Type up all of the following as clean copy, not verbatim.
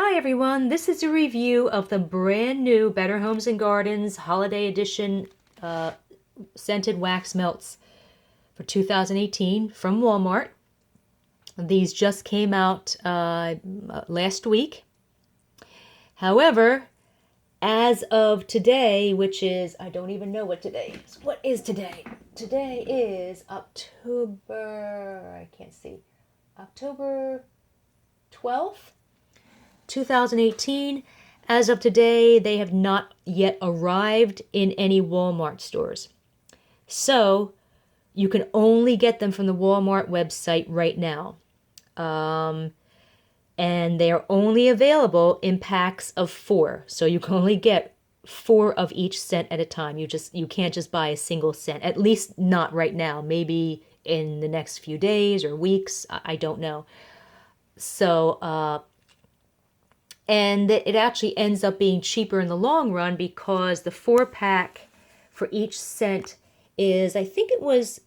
Hi everyone, this is a review of the brand new Better Homes and Gardens Holiday Edition uh, scented wax melts for 2018 from Walmart. These just came out last week. However, as of today, which is, I don't even know what today is. What is today? Today is October, I can't see, October 12th? 2018. As of today, they have not yet arrived in any Walmart stores. So you can only get them from the Walmart website right now. And they are only available in packs of 4. So you can only get 4 of each scent at a time. You can't just buy a single scent, at least not right now. Maybe in the next few days or weeks. I don't know. So and it actually ends up being cheaper in the long run because the 4-pack for each scent is, I think it was,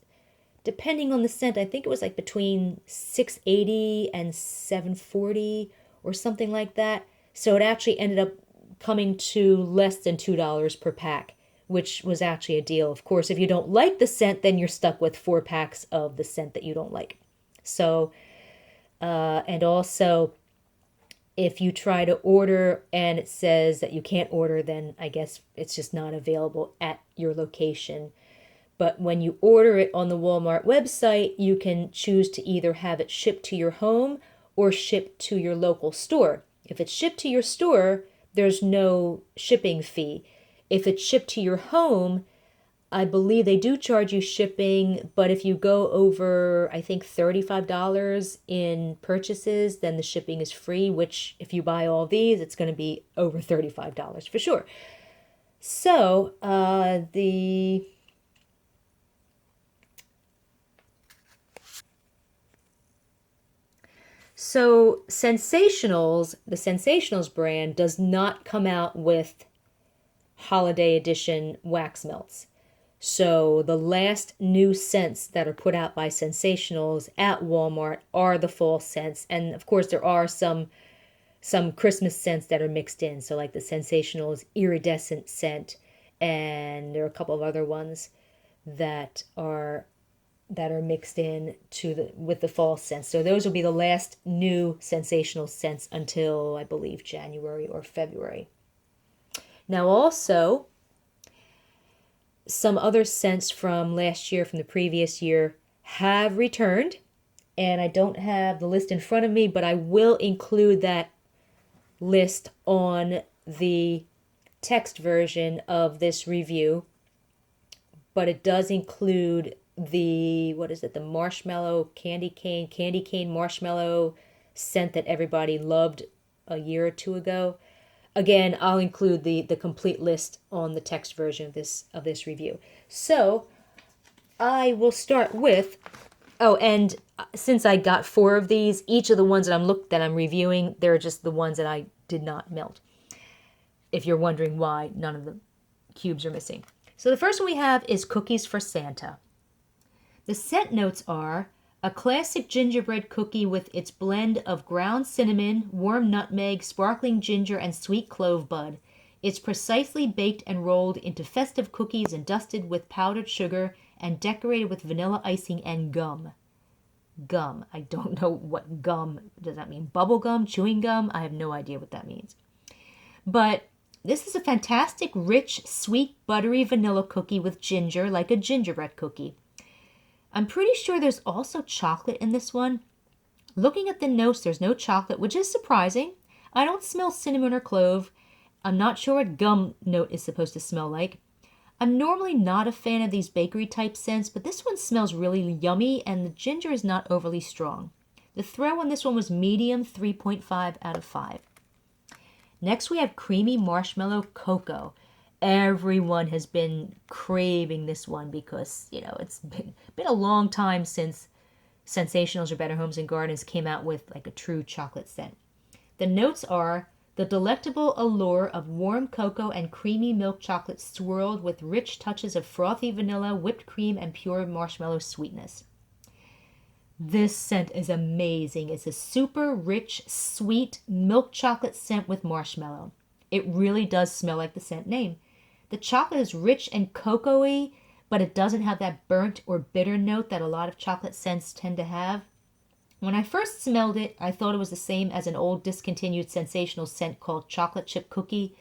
depending on the scent, I think it was like between $6.80 and $7.40 or something like that. So it actually ended up coming to less than $2 per pack, which was actually a deal. Of course, if you don't like the scent, then you're stuck with 4 packs of the scent that you don't like. So, and also, if you try to order and it says that you can't order, then I guess it's just not available at your location. But when you order it on the Walmart website, you can choose to either have it shipped to your home or shipped to your local store. If it's shipped to your store, there's no shipping fee. If it's shipped to your home, I believe they do charge you shipping, but if you go over, I think, $35 in purchases, then the shipping is free, which if you buy all these, it's going to be over $35 for sure. So, the Sensationals brand does not come out with holiday edition wax melts. So the last new scents that are put out by Sensationals at Walmart are the fall scents, and of course there are some Christmas scents that are mixed in. So like the Sensationals iridescent scent, and there are a couple of other ones that are mixed in with the fall scents. So those will be the last new Sensational scents until I believe January or February. Now also, some other scents from last year, from the previous year, have returned. And I don't have the list in front of me, but I will include that list on the text version of this review. But it does include the marshmallow candy cane marshmallow scent that everybody loved a year or two ago. Again, I'll include the complete list on the text version of this review. So I will start with, and since I got 4 of these, each of the ones that I'm reviewing, they're just the ones that I did not melt. If you're wondering why none of the cubes are missing. So the first one we have is Cookies for Santa. The scent notes are a classic gingerbread cookie with its blend of ground cinnamon, warm nutmeg, sparkling ginger, and sweet clove bud. It's precisely baked and rolled into festive cookies and dusted with powdered sugar and decorated with vanilla icing and gum. Gum. I don't know what gum, does that mean bubble gum, chewing gum? I have no idea what that means. But this is a fantastic, rich, sweet, buttery vanilla cookie with ginger, like a gingerbread cookie. I'm pretty sure there's also chocolate in this one. Looking at the notes, there's no chocolate, which is surprising. I don't smell cinnamon or clove. I'm not sure what gum note is supposed to smell like. I'm normally not a fan of these bakery type scents, but this one smells really yummy and the ginger is not overly strong. The throw on this one was medium, 3.5 out of 5. Next we have Creamy Marshmallow Cocoa. Everyone has been craving this one because, it's been a long time since Sensationals or Better Homes and Gardens came out with like a true chocolate scent. The notes are the delectable allure of warm cocoa and creamy milk chocolate swirled with rich touches of frothy vanilla, whipped cream, and pure marshmallow sweetness. This scent is amazing. It's a super rich, sweet milk chocolate scent with marshmallow. It really does smell like the scent name. The chocolate is rich and cocoa-y, but it doesn't have that burnt or bitter note that a lot of chocolate scents tend to have. When I first smelled it, I thought it was the same as an old discontinued sensational scent called chocolate chip cookie.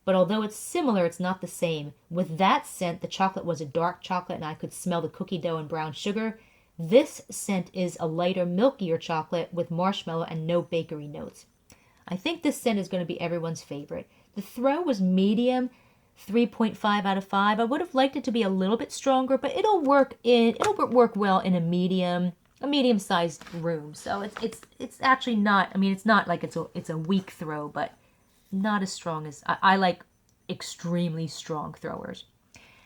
But although it's similar, it's not the same. With that scent, the chocolate was a dark chocolate and I could smell the cookie dough and brown sugar. This scent is a lighter, milkier chocolate with marshmallow and no bakery notes. I think this scent is going to be everyone's favorite. The throw was medium, 3.5 out of 5. I would have liked it to be a little bit stronger, but it'll work well in a medium-sized room. So it's actually not, I mean, it's not like it's a weak throw, but not as strong as I like extremely strong throwers.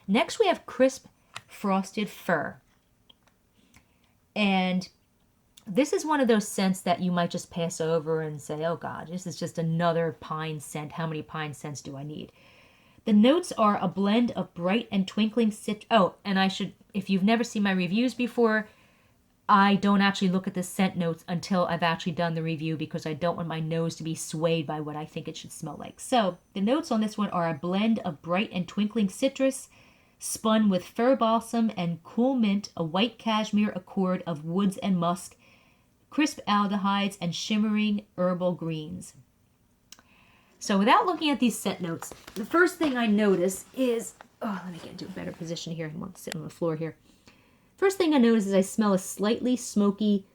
Next we have crisp frosted fir. And this is one of those scents that you might just pass over and say, oh God, this is just another pine scent. How many pine scents do I need? The notes are a blend of bright and twinkling Oh, and if you've never seen my reviews before, I don't actually look at the scent notes until I've actually done the review because I don't want my nose to be swayed by what I think it should smell like. So the notes on this one are a blend of bright and twinkling citrus, spun with fir balsam and cool mint, a white cashmere accord of woods and musk, crisp aldehydes, and shimmering herbal greens. So without looking at these scent notes, the first thing I notice is, let me get into a better position here. I want to sit on the floor here. First thing I notice is I smell a slightly smoky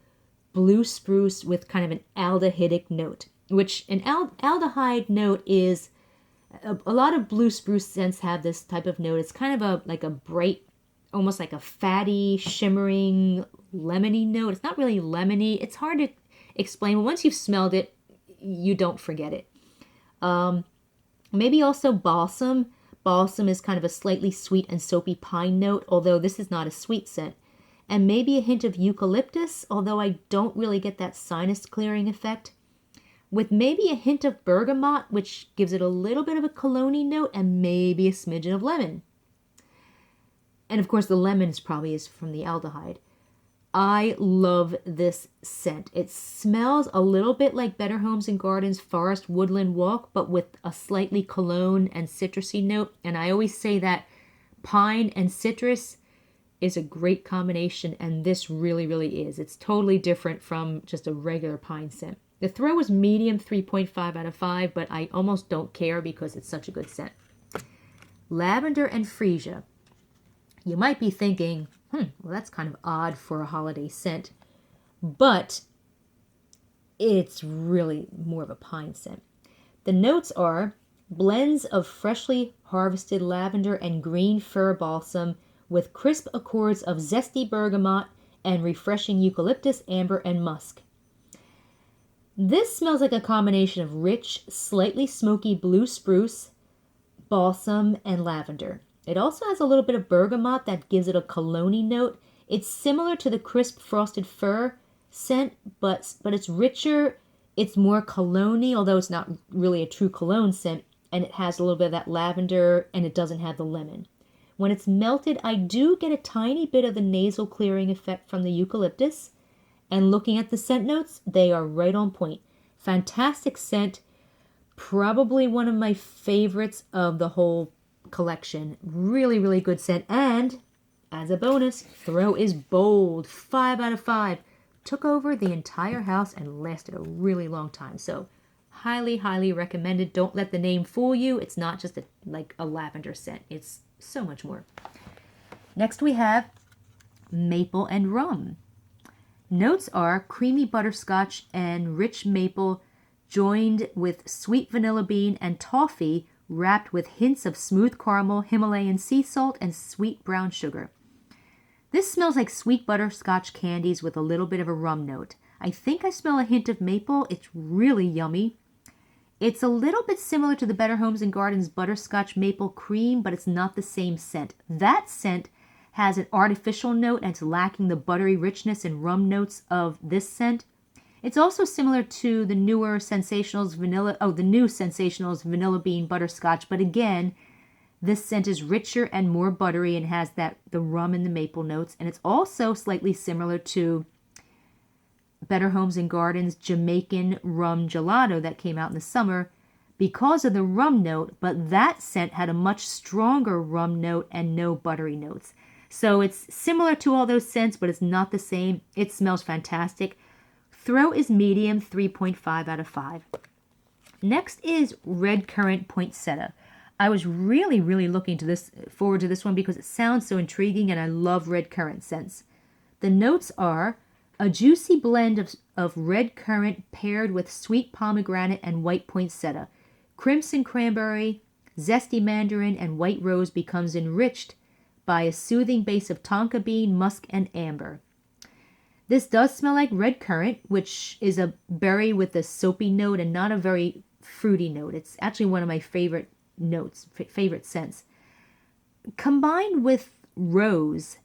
blue spruce with kind of an aldehydic note, which an aldehyde note is, a lot of blue spruce scents have this type of note. It's kind of like a bright, almost like a fatty, shimmering, lemony note. It's not really lemony. It's hard to explain, but once you've smelled it, you don't forget it. Maybe also balsam. Balsam is kind of a slightly sweet and soapy pine note, although this is not a sweet scent. And maybe a hint of eucalyptus, although I don't really get that sinus clearing effect. With maybe a hint of bergamot, which gives it a little bit of a cologne note, and maybe a smidgen of lemon. And of course the lemon is from the aldehyde. I love this scent. It smells a little bit like Better Homes and Gardens Forest Woodland Walk, but with a slightly cologne and citrusy note. And I always say that pine and citrus is a great combination, and this really, really is. It's totally different from just a regular pine scent. The throw is medium, 3.5 out of 5, but I almost don't care because it's such a good scent. Lavender and freesia. You might be thinking, well, that's kind of odd for a holiday scent, but it's really more of a pine scent. The notes are blends of freshly harvested lavender and green fir balsam with crisp accords of zesty bergamot and refreshing eucalyptus, amber, and musk. This smells like a combination of rich, slightly smoky blue spruce, balsam, and lavender. It also has a little bit of bergamot that gives it a cologne note. It's similar to the crisp frosted fir scent, but it's richer. It's more cologne, although it's not really a true cologne scent, and it has a little bit of that lavender, and it doesn't have the lemon. When it's melted, I do get a tiny bit of the nasal clearing effect from the eucalyptus. And looking at the scent notes, they are right on point. Fantastic scent. Probably one of my favorites of the whole collection. Really, really good scent. And as a bonus, throw is bold. 5 out of 5. Took over the entire house and lasted a really long time. So highly, highly recommended. Don't let the name fool you. It's not just like a lavender scent. It's so much more. Next we have maple and rum. Notes are creamy butterscotch and rich maple joined with sweet vanilla bean and toffee wrapped with hints of smooth caramel, Himalayan sea salt, and sweet brown sugar. This smells like sweet butterscotch candies with a little bit of a rum note. I think I smell a hint of maple. It's really yummy. It's a little bit similar to the Better Homes and Gardens butterscotch maple cream, but it's not the same scent. That scent has an artificial note and it's lacking the buttery richness and rum notes of this scent. It's also similar to the new Sensationals vanilla bean butterscotch, but again, this scent is richer and more buttery and has the rum and the maple notes, and it's also slightly similar to Better Homes and Gardens Jamaican Rum Gelato that came out in the summer because of the rum note, but that scent had a much stronger rum note and no buttery notes. So it's similar to all those scents, but it's not the same. It smells fantastic. Throw is medium, 3.5 out of 5. Next is red currant poinsettia. I was really looking forward to this one because it sounds so intriguing and I love red currant scents. The notes are a juicy blend of red currant paired with sweet pomegranate and white poinsettia. Crimson cranberry, zesty mandarin, and white rose becomes enriched by a soothing base of tonka bean, musk, and amber. This does smell like red currant, which is a berry with a soapy note and not a very fruity note. It's actually one of my favorite notes, favorite scents. Combined with rose,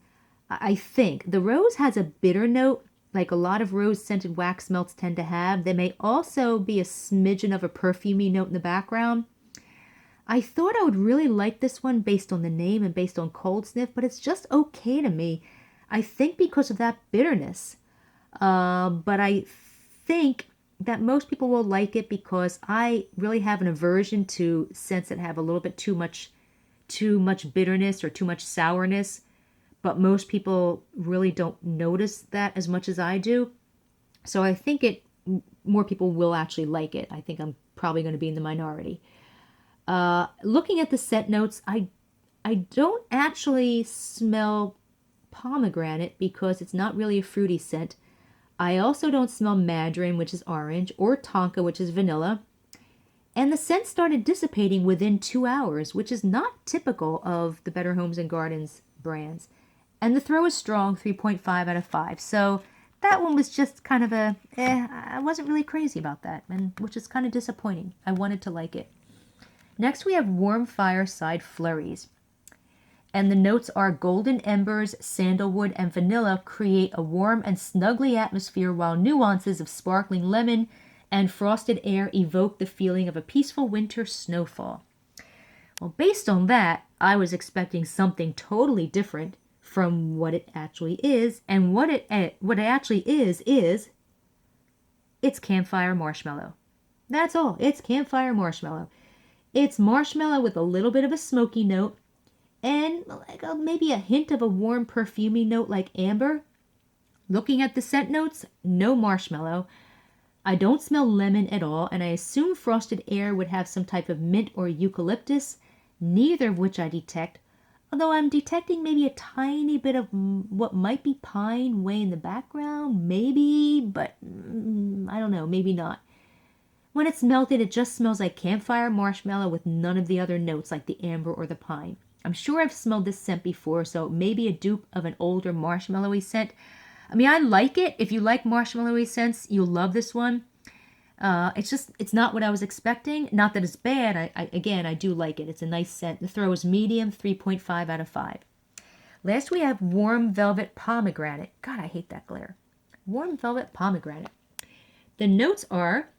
I think the rose has a bitter note, like a lot of rose-scented wax melts tend to have. There may also be a smidgen of a perfumey note in the background. I thought I would really like this one based on the name and based on cold sniff, but it's just okay to me. I think because of that bitterness. But I think that most people will like it because I really have an aversion to scents that have a little bit too much bitterness or too much sourness. But most people really don't notice that as much as I do. So I think more people will actually like it. I think I'm probably going to be in the minority. Looking at the scent notes, I don't actually smell pomegranate because it's not really a fruity scent. I also don't smell mandarin, which is orange, or tonka, which is vanilla. And the scent started dissipating within 2 hours, which is not typical of the Better Homes and Gardens brands. And the throw is strong, 3.5 out of 5. So that one was just kind of I wasn't really crazy about that, which is kind of disappointing. I wanted to like it. Next we have warm fireside flurries. And the notes are golden embers, sandalwood, and vanilla create a warm and snuggly atmosphere while nuances of sparkling lemon and frosted air evoke the feeling of a peaceful winter snowfall. Well, based on that, I was expecting something totally different from what it actually is, and what it actually is it's campfire marshmallow. That's all. It's campfire marshmallow. It's marshmallow with a little bit of a smoky note and like maybe a hint of a warm perfumey note like amber. Looking at the scent notes, no marshmallow. I don't smell lemon at all, and I assume frosted air would have some type of mint or eucalyptus, neither of which I detect. Although I'm detecting maybe a tiny bit of what might be pine way in the background, maybe, but I don't know, maybe not. When it's melted, it just smells like campfire marshmallow with none of the other notes like the amber or the pine. I'm sure I've smelled this scent before, so maybe a dupe of an older marshmallowy scent. I mean, I like it. If you like marshmallowy scents, you'll love this one. It's not what I was expecting. Not that it's bad. I do like it. It's a nice scent. The throw is medium, 3.5 out of 5. Last we have warm velvet pomegranate. God, I hate that glare. Warm velvet pomegranate. The notes are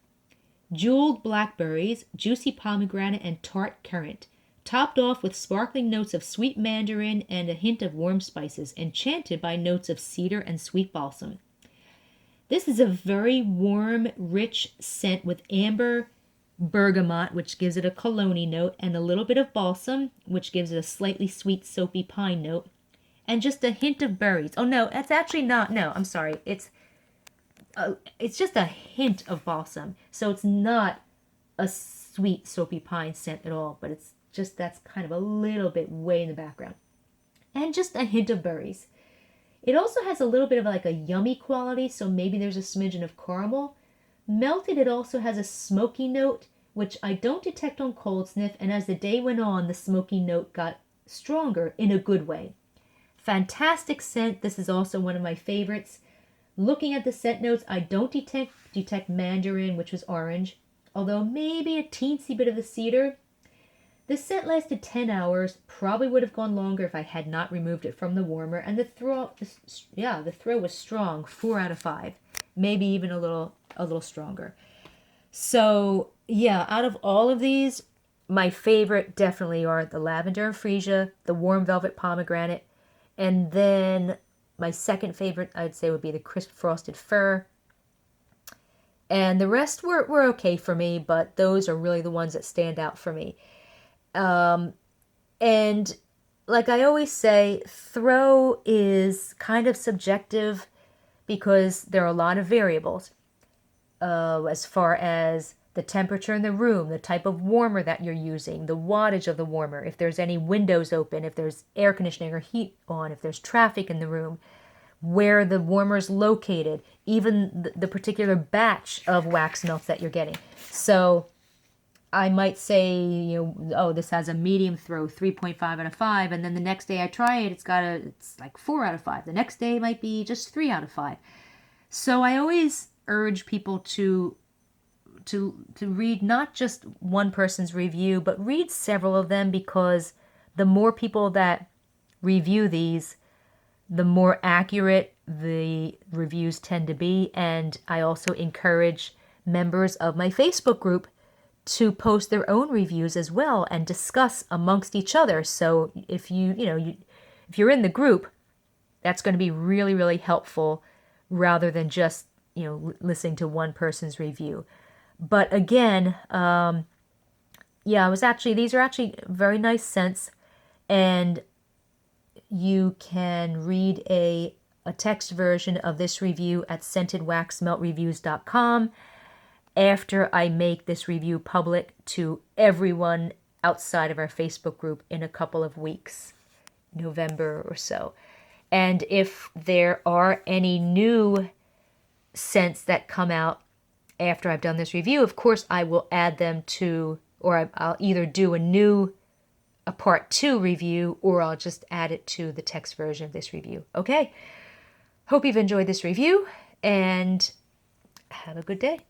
jeweled blackberries, juicy pomegranate, and tart currant, topped off with sparkling notes of sweet mandarin and a hint of warm spices, enchanted by notes of cedar and sweet balsam. This is a very warm, rich scent with amber, bergamot, which gives it a cologne note, and a little bit of balsam, which gives it a slightly sweet, soapy pine note, and just a hint of berries. Oh, no, that's actually not. No, I'm sorry. It's just a hint of balsam. So it's not a sweet, soapy pine scent at all, but it's just that's kind of a little bit way in the background. And just a hint of berries. It also has a little bit of like a yummy quality, so maybe there's a smidgen of caramel. Melted, it also has a smoky note, which I don't detect on cold sniff, and as the day went on, the smoky note got stronger in a good way. Fantastic scent. This is also one of my favorites. Looking at the scent notes, I don't detect mandarin, which was orange, although maybe a teensy bit of the cedar. This scent lasted 10 hours, probably would have gone longer if I had not removed it from the warmer, and the throw was strong, 4 out of 5, maybe even a little stronger. So yeah, out of all of these, my favorite definitely are the lavender and freesia, the warm velvet pomegranate, and then my second favorite I'd say would be the crisp frosted fir, And the rest were okay for me, but those are really the ones that stand out for me. And like I always say, throw is kind of subjective because there are a lot of variables as far as the temperature in the room, the type of warmer that you're using, the wattage of the warmer, if there's any windows open, if there's air conditioning or heat on, if there's traffic in the room, where the warmer is located, even the particular batch of wax melt that you're getting. So I might say, oh, this has a medium throw, 3.5 out of 5, and then the next day I try it, it's like 4 out of 5. The next day might be just 3 out of 5. So I always urge people to read not just one person's review, but read several of them, because the more people that review these, the more accurate the reviews tend to be. And I also encourage members of my Facebook group to post their own reviews as well and discuss amongst each other. So if if you're in the group, that's going to be really, really helpful rather than just, listening to one person's review. But again, these are actually very nice scents, and you can read a text version of this review at scentedwaxmeltreviews.com after I make this review public to everyone outside of our Facebook group in a couple of weeks, November or so. And if there are any new scents that come out after I've done this review, of course I will add them to, or I'll either do a part 2 review, or I'll just add it to the text version of this review. Okay, hope you've enjoyed this review, and have a good day.